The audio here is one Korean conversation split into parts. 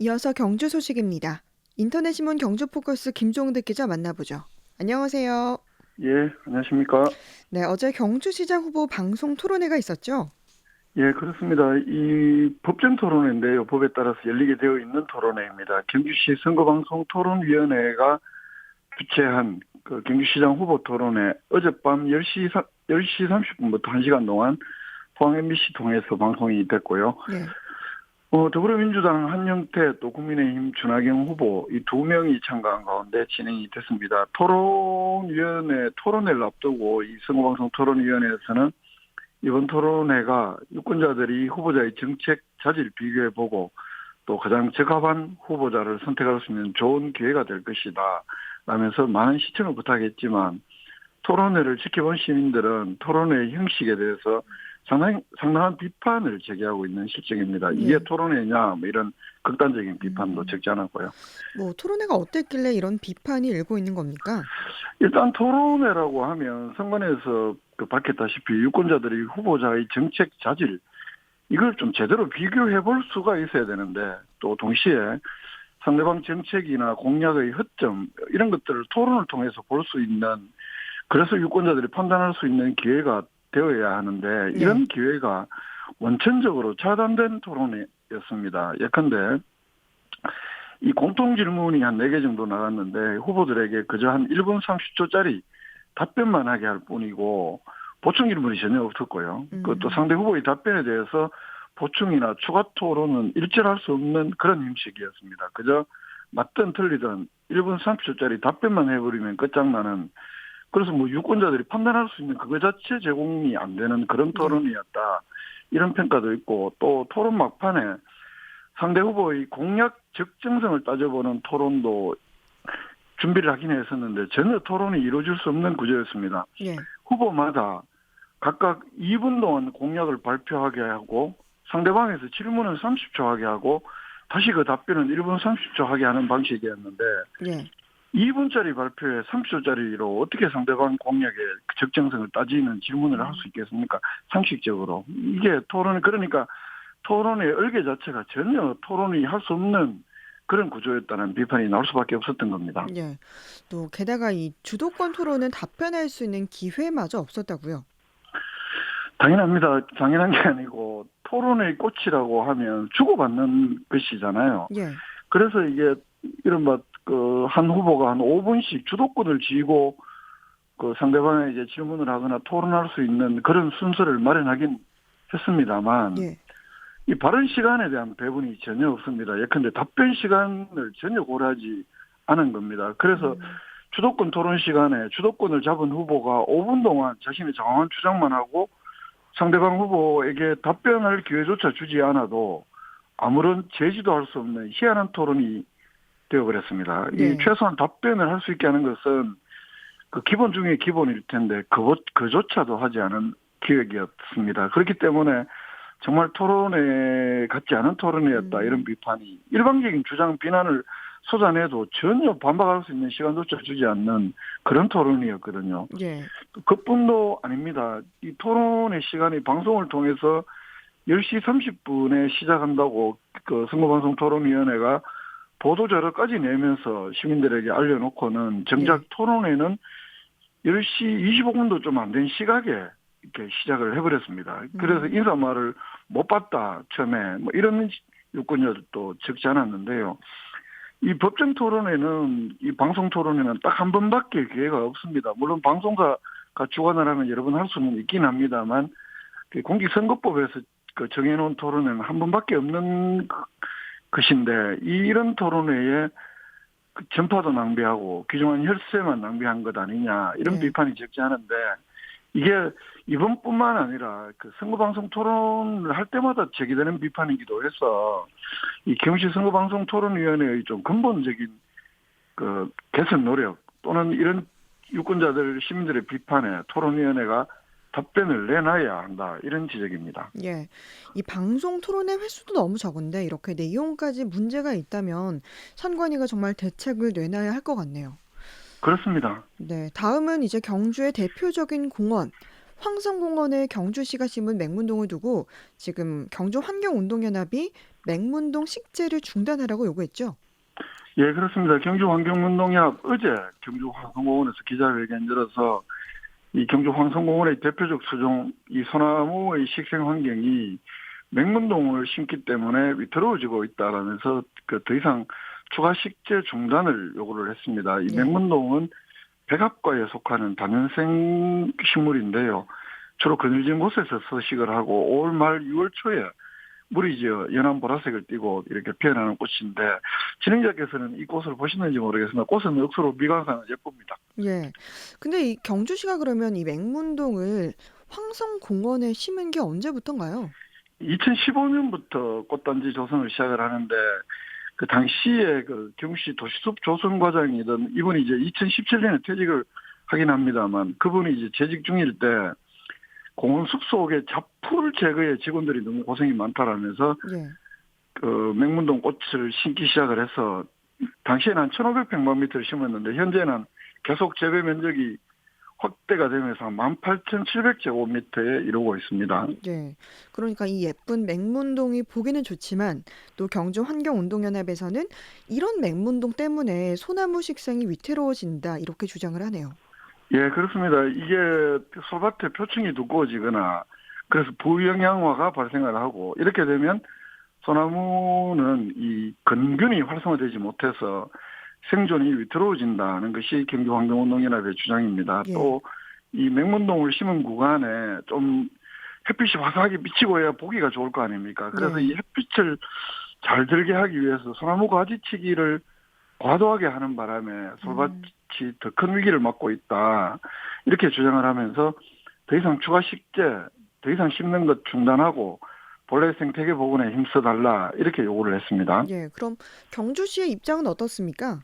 이어서 경주 소식입니다. 인터넷신문 경주포커스 김종득 기자 만나보죠. 안녕하세요. 예, 안녕하십니까? 네, 어제 경주시장 후보 방송 토론회가 있었죠? 예, 그렇습니다. 이 법정 토론회인데요. 법에 따라서 열리게 되어 있는 토론회입니다. 경주시 선거방송 토론위원회가 주최한 그 경주시장 후보 토론회 어젯밤 10시 30분부터 1시간 동안 포항 MBC 통해서 방송이 됐고요. 네. 더불어민주당 한영태 또 국민의힘 준하경 후보 이 두 명이 참가한 가운데 진행이 됐습니다. 토론위원회 토론회를 앞두고 이 선거방송 토론위원회에서는 이번 토론회가 유권자들이 후보자의 정책 자질 비교해보고 또 가장 적합한 후보자를 선택할 수 있는 좋은 기회가 될 것이다 라면서 많은 시청을 부탁했지만 토론회를 지켜본 시민들은 토론회 형식에 대해서 상당한 비판을 제기하고 있는 실정입니다. 이게 네. 토론회냐 뭐 이런 극단적인 비판도 음, 적지 않았고요. 토론회가 어땠길래 이런 비판이 일고 있는 겁니까? 일단 토론회라고 하면 선관위에서 밝혔다시피 유권자들이 후보자의 정책 자질 이걸 좀 제대로 비교해 볼 수가 있어야 되는데 또 동시에 상대방 정책이나 공약의 허점 이런 것들을 토론을 통해서 볼 수 있는 그래서 유권자들이 판단할 수 있는 기회가 되어야 하는데 네. 이런 기회가 원천적으로 차단된 토론이었습니다. 예컨대 이 공통 질문이 한 4개 정도 나갔는데 후보들에게 그저 한 1분 30초짜리 답변만 하게 할 뿐이고 보충 질문이 전혀 없었고요. 그것도 음, 상대 후보의 답변에 대해서 보충이나 추가 토론은 일절할 수 없는 그런 형식이었습니다. 그저 맞든 틀리든 1분 30초짜리 답변만 해버리면 끝장나는 그래서 뭐 유권자들이 판단할 수 있는 그거 자체 제공이 안 되는 그런 네. 토론이었다. 이런 평가도 있고 또 토론 막판에 상대 후보의 공약 적정성을 따져보는 토론도 준비를 하긴 했었는데 전혀 토론이 이루어질 수 없는 구조였습니다. 예. 후보마다 각각 2분 동안 공약을 발표하게 하고 상대방에서 질문은 30초 하게 하고 다시 그 답변은 1분 30초 하게 하는 방식이었는데 예. 2분짜리 발표에 30초짜리로 어떻게 상대방 공약의 적정성을 따지는 질문을 할 음, 수 있겠습니까? 상식적으로. 이게 그러니까 토론의 얼개 자체가 전혀 토론이 할 수 없는 그런 구조였다는 비판이 나올 수밖에 없었던 겁니다. 예. 또 게다가 이 주도권 토론은 답변할 수 있는 기회마저 없었다고요. 당연합니다. 당연한 게 아니고 토론의 꽃이라고 하면 주고받는 것이잖아요. 예. 그래서 이게 이른바 한 후보가 한 5분씩 주도권을 쥐고 상대방에게 질문을 하거나 토론할 수 있는 그런 순서를 마련하긴 했습니다만 예. 이 발언 시간에 대한 배분이 전혀 없습니다. 예컨대 답변 시간을 전혀 고려하지 않은 겁니다. 그래서 음, 주도권 토론 시간에 주도권을 잡은 후보가 5분 동안 자신의 장황한 주장만 하고 상대방 후보에게 답변할 기회조차 주지 않아도 아무런 제지도 할 수 없는 희한한 토론이 되어버렸습니다. 이 네. 최소한 답변을 할 수 있게 하는 것은 그 기본 중에 기본일 텐데 그조차도 하지 않은 기획이었습니다. 그렇기 때문에 정말 토론회 같지 않은 토론회였다 이런 음, 비판이 일방적인 주장 비난을 쏟아내도 전혀 반박할 수 있는 시간조차 주지 않는 그런 토론이었거든요. 예. 그뿐도 아닙니다. 이 토론의 시간이 방송을 통해서 10시 30분에 시작한다고 선거방송 토론위원회가 보도자료까지 내면서 시민들에게 알려놓고는 정작 네. 토론회는 10시 25분도 좀 안 된 시각에 이렇게 시작을 해버렸습니다. 그래서 음, 인사말을 못 봤다, 처음에. 뭐 이런 유권자들도 적지 않았는데요. 이 법정 토론회는, 이 방송 토론회는 딱 한 번밖에 기회가 없습니다. 물론 방송사가 주관을 하면 여러 번 할 수는 있긴 합니다만, 그 공직선거법에서 정해놓은 토론회는 한 번밖에 없는 것인데, 이런 토론회에 전파도 낭비하고 귀중한 혈세만 낭비한 것 아니냐, 이런 네. 비판이 적지 않은데, 이게 이번뿐만 아니라 선거방송 토론을 할 때마다 제기되는 비판이기도 해서 이 경시 선거방송 토론위원회의 좀 근본적인 개선 노력 또는 이런 유권자들 시민들의 비판에 토론위원회가 답변을 내놔야 한다 이런 지적입니다. 예. 이 방송 토론의 횟수도 너무 적은데 이렇게 내용까지 문제가 있다면 선관위가 정말 대책을 내놔야 할 것 같네요. 그렇습니다. 네. 다음은 이제 경주의 대표적인 공원, 황성공원에 경주시가 심은 맹문동을 두고 지금 경주환경운동연합이 맹문동 식재를 중단하라고 요구했죠. 예, 그렇습니다. 경주환경운동협 어제 경주 황성공원에서 기자회견 열어서 이 경주 황성공원의 대표적 수종 이 소나무의 식생 환경이 맹문동을 심기 때문에 위태로워지고 있다라면서 그 더 이상 추가 식재 중단을 요구를 했습니다. 이 예. 맹문동은 백합과에 속하는 다년생 식물인데요. 주로 그늘진 곳에서 서식을 하고 5월 말 6월 초에 물이 저 연한 보라색을 띠고 이렇게 피어나는 꽃인데 진행자께서는 이 꽃을 보시는지 모르겠으나 꽃은 억수로 미관상은 예쁩니다. 예. 근데 이 경주시가 그러면 이 맹문동을 황성공원에 심은 게 언제부턴가요? 2015년부터 꽃단지 조성을 시작을 하는데 그 당시에 그 경시 도시숲 조성 과장이던 이분이 이제 2017년에 퇴직을 하긴 합니다만 그분이 이제 재직 중일 때 공원 숲속에 잡풀 제거에 직원들이 너무 고생이 많다라면서 예. 그 맹문동 꽃을 심기 시작을 해서 당시에는 한 1,500평방미터를 심었는데 현재는 계속 재배 면적이 확대가 되면서 한 18,700제곱미터에 이르고 있습니다. 예. 그러니까 이 예쁜 맹문동이 보기는 좋지만 또 경주환경운동연합에서는 이런 맹문동 때문에 소나무 식생이 위태로워진다 이렇게 주장을 하네요. 예, 그렇습니다. 이게 솔밭에 표층이 두꺼워지거나 그래서 부영양화가 발생을 하고 이렇게 되면 소나무는 이 건균이 활성화되지 못해서 생존이 위태로워진다는 것이 경기환경운동연합의 주장입니다. 예. 또 이 맹문동을 심은 구간에 좀 햇빛이 화사하게 비치고 해야 보기가 좋을 거 아닙니까? 그래서 이 네. 햇빛을 잘 들게 하기 위해서 소나무 가지치기를 과도하게 하는 바람에 솔밭이 음. 더 큰 위기를 맞고 있다. 이렇게 주장을 하면서 더 이상 추가 식재, 더 이상 심는 것 중단하고 본래 생태계 복원에 힘써달라 이렇게 요구를 했습니다. 예. 그럼 경주시의 입장은 어떻습니까?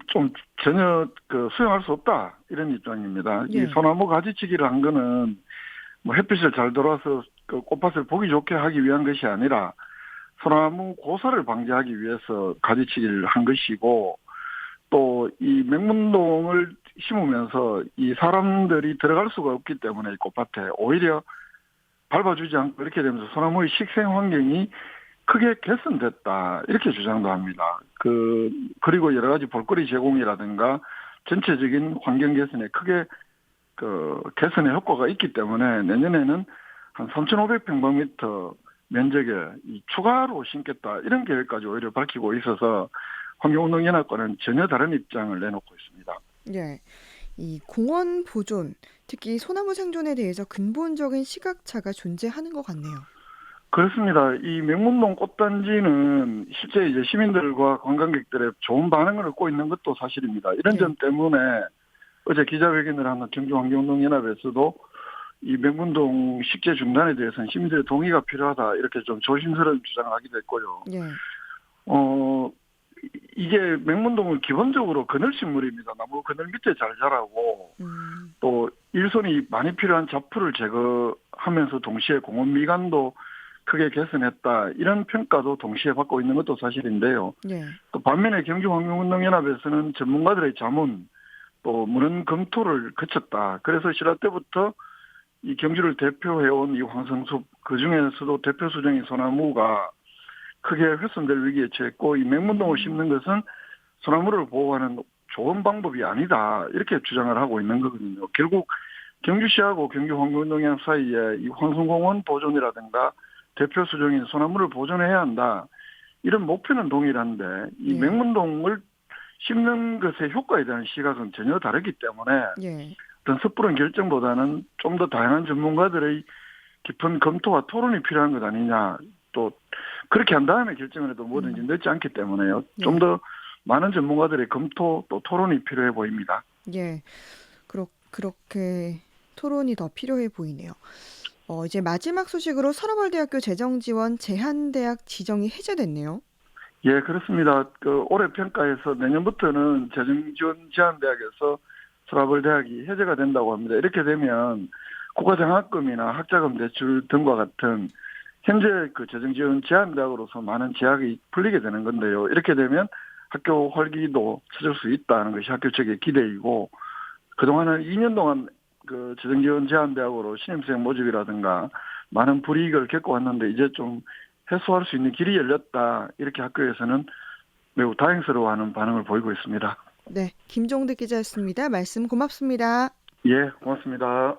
좀 전혀 그 수용할 수 없다 이런 입장입니다. 이 예. 소나무 가지치기를 한 거는 뭐 햇빛을 잘 들어와서 그 꽃밭을 보기 좋게 하기 위한 것이 아니라 소나무 고사를 방지하기 위해서 가지치기를 한 것이고 또 이 맹문동을 심으면서 이 사람들이 들어갈 수가 없기 때문에 이 꽃밭에 오히려 밟아주지 않고 이렇게 되면서 소나무의 식생 환경이 크게 개선됐다 이렇게 주장도 합니다. 그리고 여러 가지 볼거리 제공이라든가 전체적인 환경 개선에 크게 그 개선의 효과가 있기 때문에 내년에는 한 3,500평방미터 면적에 이 추가로 심겠다 이런 계획까지 오히려 밝히고 있어서 환경운동연합과는 전혀 다른 입장을 내놓고 있습니다. 예. 이 공원 보존, 특히 소나무 생존에 대해서 근본적인 시각차가 존재하는 것 같네요. 그렇습니다. 이 명문동 꽃단지는 실제 이제 시민들과 관광객들의 좋은 반응을 얻고 있는 것도 사실입니다. 이런 네. 점 때문에 어제 기자회견을 하는 경주환경운동연합에서도 이 명문동 식재 중단에 대해서는 시민들의 동의가 필요하다 이렇게 좀 조심스러운 주장을 하기도 했고요. 예. 어 이게 명문동은 기본적으로 그늘식물입니다. 나무 그늘 밑에 잘 자라고 음. 또 일손이 많이 필요한 잡풀을 제거하면서 동시에 공원 미관도 크게 개선했다 이런 평가도 동시에 받고 있는 것도 사실인데요. 예. 또 반면에 경주환경운동연합에서는 전문가들의 자문 또 문헌 검토를 거쳤다. 그래서 신라 때부터 이 경주를 대표해온 이 황성숲 그중에서도 대표 수종인 소나무가 크게 훼손될 위기에 처했고 이 맹문동을 심는 것은 소나무를 보호하는 좋은 방법이 아니다 이렇게 주장을 하고 있는 거거든요. 결국 경주시하고 경주환경운동연합 사이에 이 황성공원 보존이라든가 대표 수종인 소나무를 보존해야 한다. 이런 목표는 동일한데 이 예. 맹문동을 심는 것의 효과에 대한 시각은 전혀 다르기 때문에 예. 어떤 섣부른 결정보다는 좀 더 다양한 전문가들의 깊은 검토와 토론이 필요한 것 아니냐. 또 그렇게 한 다음에 결정을 해도 뭐든지 늦지 않기 때문에요. 좀 예. 더 많은 전문가들의 검토 또 토론이 필요해 보입니다. 예. 그렇게 토론이 더 필요해 보이네요. 이제 마지막 소식으로 서러벌대학교 재정지원 제한대학 지정이 해제됐네요. 예, 그렇습니다. 그 올해 평가에서 내년부터는 재정지원 제한대학에서 서라벌대학이 해제가 된다고 합니다. 이렇게 되면 국가장학금이나 학자금 대출 등과 같은 현재 그 재정지원 제한대학으로서 많은 제약이 풀리게 되는 건데요. 이렇게 되면 학교 활기도 찾을 수 있다는 것이 학교 측의 기대이고 그동안은 2년 동안 그 지정지원 제한대학으로 신입생 모집이라든가 많은 불이익을 겪어왔는데 이제 좀 해소할 수 있는 길이 열렸다. 이렇게 학교에서는 매우 다행스러워하는 반응을 보이고 있습니다. 네, 김종득 기자였습니다. 말씀 고맙습니다. 예, 고맙습니다.